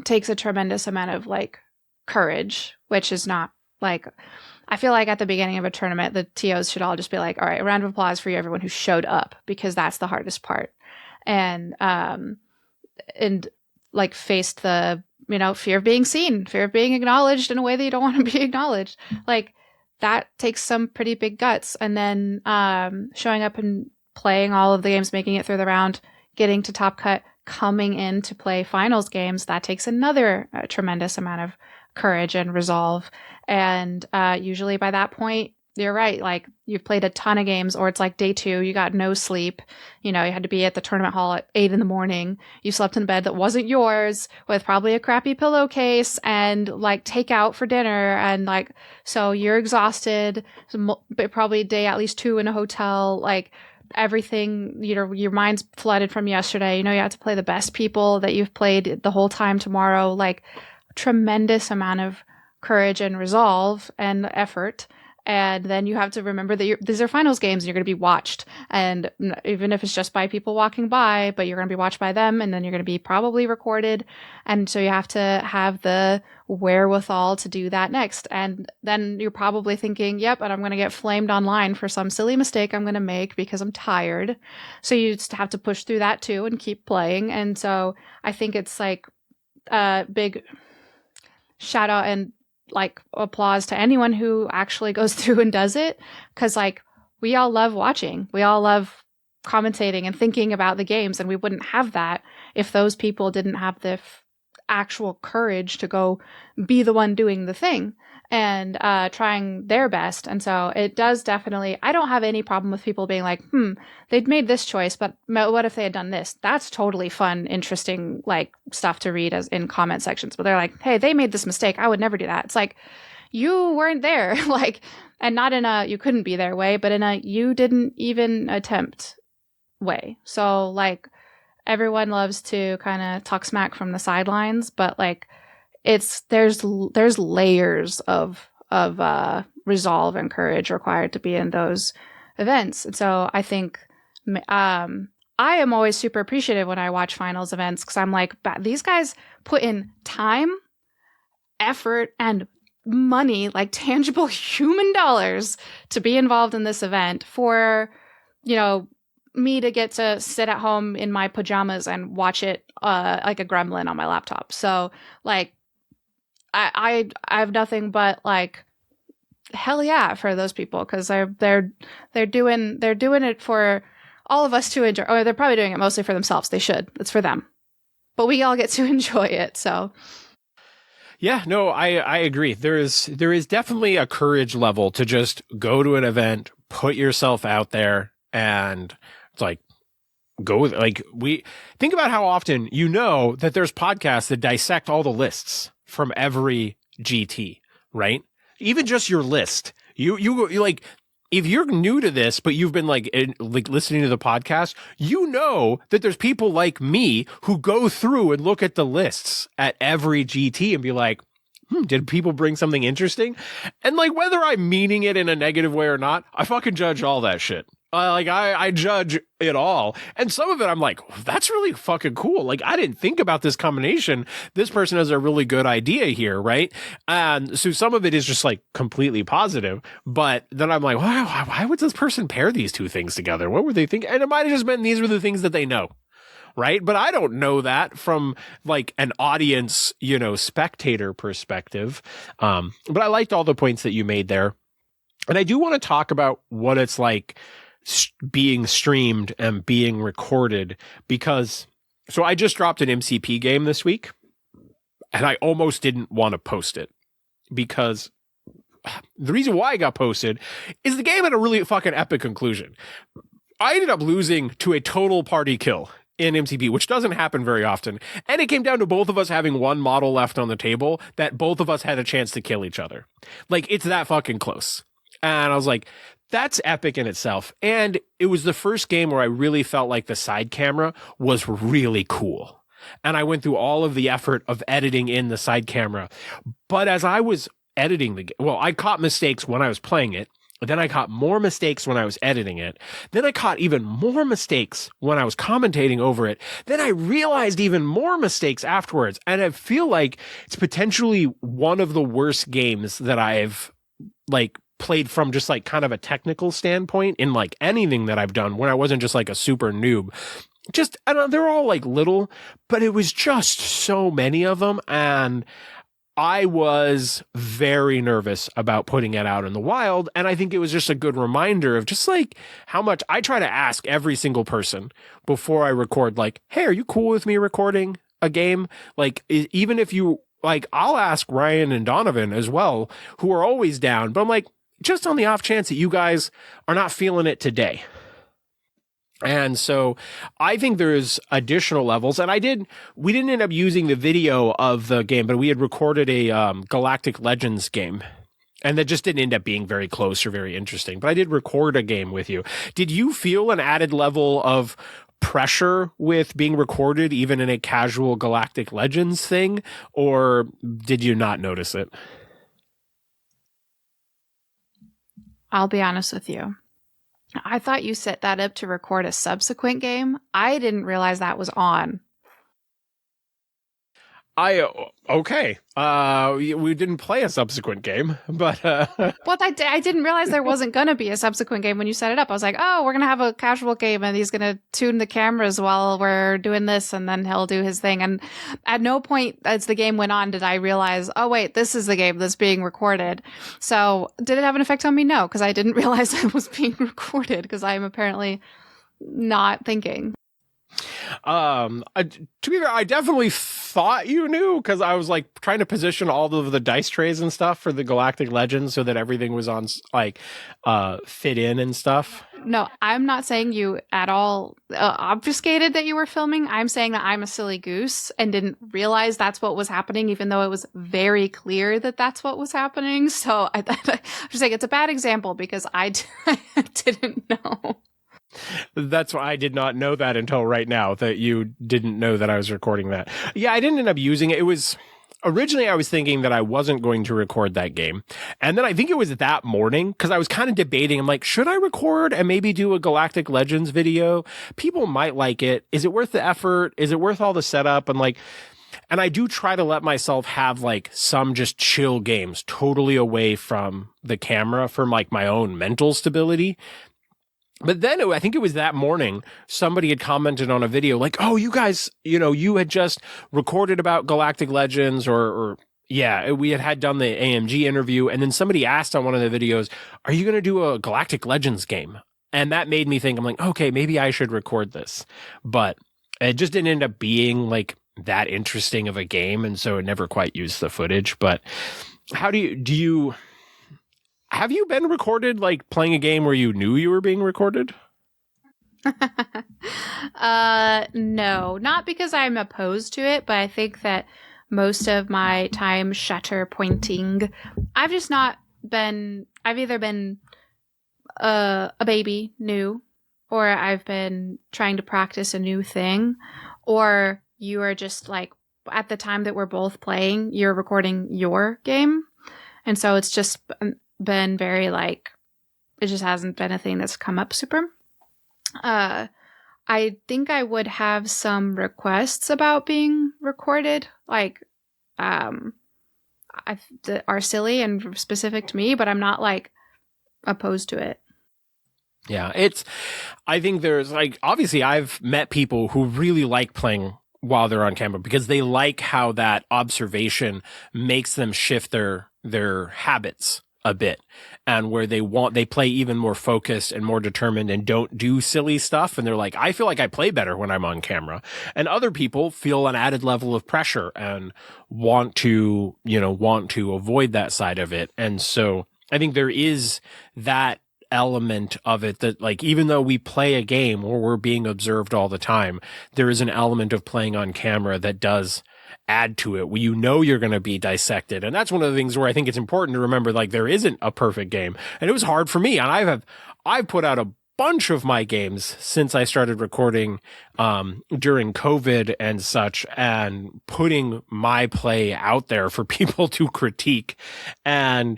S2: takes a tremendous amount of like courage, which is not like, I feel like at the beginning of a tournament, the TOs should all just be like, all right, a round of applause for you, everyone who showed up, because that's the hardest part. And like faced the, fear of being seen, fear of being acknowledged in a way that you don't want to be acknowledged. Like, that takes some pretty big guts. And then showing up and playing all of the games, making it through the round, getting to top cut, coming in to play finals games, that takes another tremendous amount of courage and resolve. And usually by that point, you're right, like, you've played a ton of games, or it's like day 2, you got no sleep, you had to be at the tournament hall at 8 a.m, you slept in a bed that wasn't yours with probably a crappy pillowcase and like takeout for dinner, and like, so you're exhausted, probably day at least 2 in a hotel, like, everything, your mind's flooded from yesterday, you have to play the best people that you've played the whole time tomorrow, like, tremendous amount of courage and resolve and effort. And then you have to remember that these are finals games, and you're going to be watched, and even if it's just by people walking by, but you're going to be watched by them, and then you're going to be probably recorded, and so you have to have the wherewithal to do that next. And then you're probably thinking, yep, and I'm going to get flamed online for some silly mistake I'm going to make because I'm tired, so you just have to push through that too and keep playing. And so I think it's like a big shout out and like applause to anyone who actually goes through and does it, because like, we all love watching, we all love commentating and thinking about the games, and we wouldn't have that if those people didn't have the actual courage to go be the one doing the thing and trying their best. And so it does definitely, I don't have any problem with people being like, they'd made this choice, but what if they had done this? That's totally fun, interesting, like, stuff to read as in comment sections. But they're like, hey, they made this mistake, I would never do that. It's like, you weren't there, like, and not in a you couldn't be there way, but in a you didn't even attempt way. So like, everyone loves to kind of talk smack from the sidelines, but like, there's layers of resolve and courage required to be in those events. And so I think I am always super appreciative when I watch finals events, because I'm like, these guys put in time, effort, and money, like tangible human dollars, to be involved in this event for, me to get to sit at home in my pajamas and watch it like a gremlin on my laptop. So like, I have nothing but like, hell yeah for those people, because they're doing it for all of us to enjoy. Or they're probably doing it mostly for themselves. They should. It's for them, but we all get to enjoy it. So
S1: yeah, no, I agree. There is definitely a courage level to just go to an event, put yourself out there, and it's like, go with, like, we think about how often that there's podcasts that dissect all the lists from every GT, right? Even just your list. You like, if you're new to this, but you've been like listening to the podcast, that there's people like me who go through and look at the lists at every GT and be like, did people bring something interesting? And like, whether I'm meaning it in a negative way or not, I fucking judge all that shit. I judge it all. And some of it I'm like, that's really fucking cool. Like, I didn't think about this combination. This person has a really good idea here, right? And so some of it is just like completely positive. But then I'm like, wow, why would this person pair these two things together? What were they thinking? And it might have just been these were the things that they know. Right. But I don't know that from like an audience, spectator perspective. But I liked all the points that you made there. And I do want to talk about what it's like being streamed and being recorded, because so I just dropped an MCP game this week and I almost didn't want to post it, because the reason why I got posted is the game had a really fucking epic conclusion. I ended up losing to a total party kill in MCP, which doesn't happen very often. And it came down to both of us having one model left on the table that both of us had a chance to kill each other. Like, it's that fucking close. And I was like, that's epic in itself. And it was the first game where I really felt like the side camera was really cool. And I went through all of the effort of editing in the side camera. But as I was editing the game, well, I caught mistakes when I was playing it. Then I caught more mistakes when I was editing it. Then I caught even more mistakes when I was commentating over it. Then I realized even more mistakes afterwards. And I feel like it's potentially one of the worst games that I've like played from just like kind of a technical standpoint in like anything that I've done when I wasn't just like a super noob. Just, I don't know, they're all like little, but it was just so many of them. And I was very nervous about putting it out in the wild. And I think it was just a good reminder of just like how much I try to ask every single person before I record, like, hey, are you cool with me recording a game? Like, even if you like, I'll ask Ryan and Donovan as well, who are always down, but I'm like, just on the off chance that you guys are not feeling it today. And so I think there's additional levels. And we didn't end up using the video of the game, but we had recorded a Galactic Legends game. And that just didn't end up being very close or very interesting. But I did record a game with you. Did you feel an added level of pressure with being recorded, even in a casual Galactic Legends thing? Or did you not notice it?
S2: I'll be honest with you. I thought you set that up to record a subsequent game. I didn't realize that was on.
S1: Okay. We didn't play a subsequent game, but
S2: Well, I didn't realize there wasn't going to be a subsequent game when you set it up. I was like, oh, we're going to have a casual game and he's going to tune the cameras while we're doing this and then he'll do his thing. And at no point as the game went on did I realize, oh, wait, this is the game that's being recorded. So did it have an effect on me? No, because I didn't realize it was being recorded because I'm apparently not thinking.
S1: To be fair, I definitely thought you knew, because I was like trying to position all of the dice trays and stuff for the Galactic Legends so that everything was on like fit in and stuff.
S2: No, I'm not saying you at all obfuscated that you were filming. I'm saying that I'm a silly goose and didn't realize that's what was happening, even though it was very clear that that's what was happening. So I'm just saying it's a bad example because I didn't know.
S1: That's why I did not know that until right now, that you didn't know that I was recording that. Yeah, I didn't end up using it. It was originally I was thinking that I wasn't going to record that game. And then I think it was that morning, because I was kind of debating. I'm like, should I record and maybe do a Galactic Legends video? People might like it. Is it worth the effort? Is it worth all the setup? And I do try to let myself have like some just chill games totally away from the camera for like my own mental stability. But then I think it was that morning, somebody had commented on a video like, oh, you guys, you had just recorded about Galactic Legends or yeah, we had done the AMG interview. And then somebody asked on one of the videos, are you going to do a Galactic Legends game? And that made me think, I'm like, okay, maybe I should record this. But it just didn't end up being like that interesting of a game. And so it never quite used the footage. But how do you have you been recorded, like playing a game where you knew you were being recorded?
S2: No, not because I'm opposed to it, but I think that most of my time Shatterpointing, I've either been a baby new, or I've been trying to practice a new thing, or you are just like, at the time that we're both playing, you're recording your game. And so it's just been very like, it just hasn't been a thing that's come up super. Uh, I think I would have some requests about being recorded, like um, that are silly and specific to me, but I'm not like opposed to it.
S1: Yeah, I think there's like, obviously I've met people who really like playing while they're on camera because they like how that observation makes them shift their habits a bit, and where they play even more focused and more determined and don't do silly stuff. And they're like, I feel like I play better when I'm on camera. And other people feel an added level of pressure and want to avoid that side of it. And so I think there is that element of it that, like, even though we play a game or we're being observed all the time, there is an element of playing on camera that does add to it, where you're going to be dissected. And that's one of the things where I think it's important to remember, like, there isn't a perfect game. And it was hard for me. And I've put out a bunch of my games since I started recording during COVID and such, and putting my play out there for people to critique. And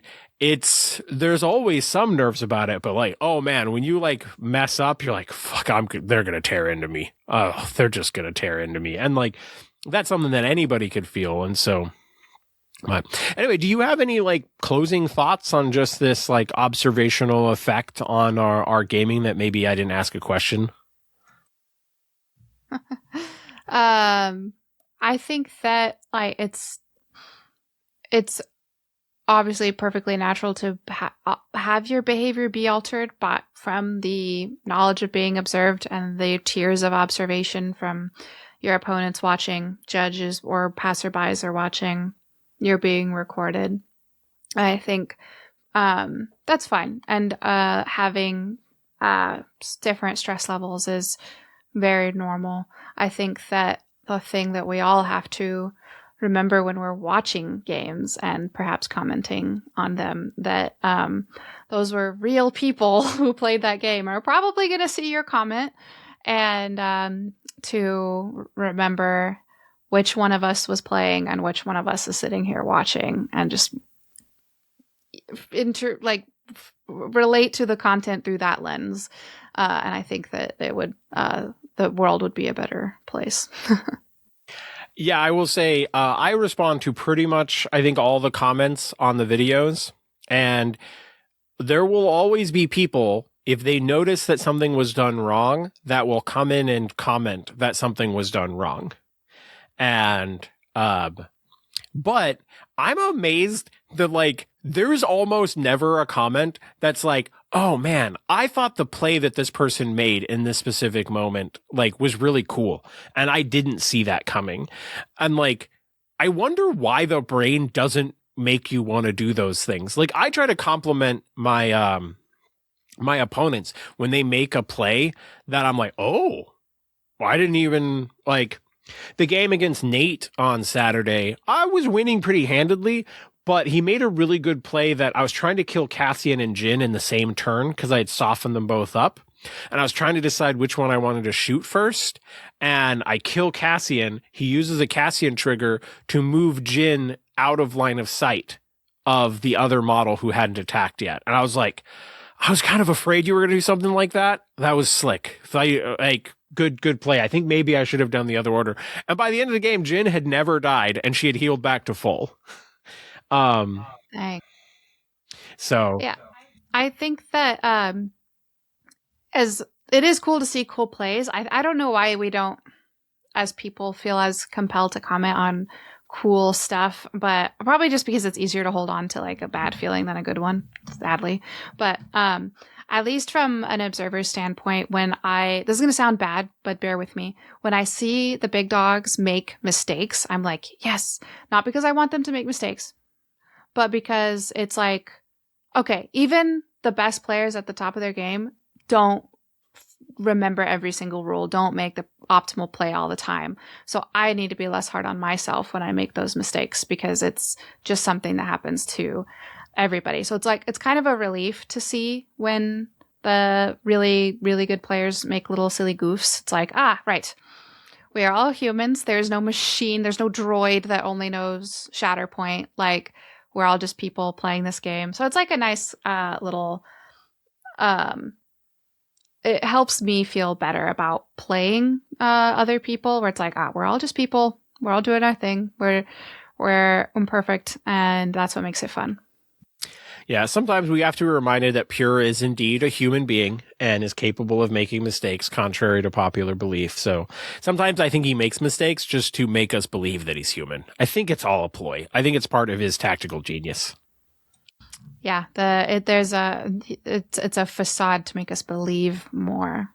S1: there's always some nerves about it, but like, oh man, when you like mess up, you're like, fuck, they're going to tear into me. Oh, they're just going to tear into me. And like, that's something that anybody could feel. And so, but anyway, do you have any like closing thoughts on just this like observational effect on our gaming that maybe I didn't ask a question?
S2: I think that like it's obviously perfectly natural to have your behavior be altered, but from the knowledge of being observed and the tiers of observation from your opponents watching, judges or passerbys are watching, you're being recorded. I think that's fine. And having different stress levels is very normal. I think that the thing that we all have to remember when we're watching games and perhaps commenting on them, that those were real people who played that game, are probably going to see your comment, and to remember which one of us was playing and which one of us is sitting here watching, and just relate to the content through that lens. And I think that it would the world would be a better place.
S1: Yeah, I will say I respond to pretty much, I think, all the comments on the videos. And there will always be people, if they notice that something was done wrong, that will come in and comment that something was done wrong. And, but I'm amazed that like, there's almost never a comment that's like, oh man, I thought the play that this person made in this specific moment, like, was really cool. And I didn't see that coming. And like, I wonder why the brain doesn't make you want to do those things. Like, I try to compliment my opponents when they make a play that I'm like, oh, I didn't even like the game against Nate on Saturday. I was winning pretty handedly, but he made a really good play that I was trying to kill Cassian and Jin in the same turn because I had softened them both up. And I was trying to decide which one I wanted to shoot first. And I kill Cassian. He uses a Cassian trigger to move Jin out of line of sight of the other model who hadn't attacked yet. And I was like, I was kind of afraid you were going to do something like that. That was slick. So good play. I think maybe I should have done the other order. And by the end of the game, Jin had never died and she had healed back to full.
S2: Thanks.
S1: So
S2: yeah, I think that as it is cool to see cool plays. I don't know why we don't, as people, feel as compelled to comment on cool stuff, but probably just because it's easier to hold on to like a bad feeling than a good one, sadly. But at least from an observer's standpoint, this is going to sound bad, but bear with me. When I see the big dogs make mistakes, I'm like, yes, not because I want them to make mistakes, but because it's like, okay, even the best players at the top of their game don't remember every single rule, don't make the optimal play all the time. So I need to be less hard on myself when I make those mistakes, because it's just something that happens to everybody. So it's like, it's kind of a relief to see when the really, really good players make little silly goofs. It's like, right. We are all humans. There's no machine. There's no droid that only knows Shatterpoint. Like, we're all just people playing this game. So it's like a nice little it helps me feel better about playing other people, where it's like, we're all just people. We're all doing our thing. We're imperfect, and that's what makes it fun.
S1: Yeah, sometimes we have to be reminded that Pure is indeed a human being and is capable of making mistakes, contrary to popular belief. So sometimes I think he makes mistakes just to make us believe that he's human. I think it's all a ploy. I think it's part of his tactical genius.
S2: Yeah, it's a facade to make us believe more.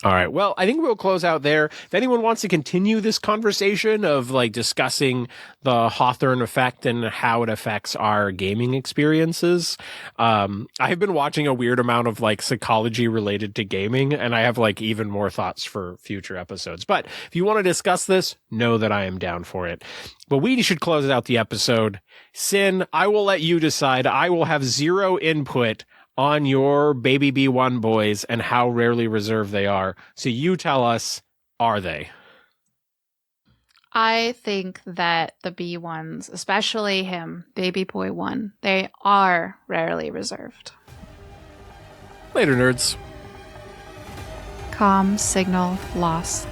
S1: All right. Well, I think we'll close out there. If anyone wants to continue this conversation of like discussing the Hawthorne effect and how it affects our gaming experiences, I've been watching a weird amount of like psychology related to gaming, and I have like even more thoughts for future episodes. But if you want to discuss this, know that I am down for it. But we should close out the episode. Sin, I will let you decide. I will have zero input on your baby B1 boys and how rarely reserved they are. So you tell us, are they?
S2: I think that the B1s, especially him, baby boy 1, they are rarely reserved.
S1: Later, nerds.
S2: Comm signal lost.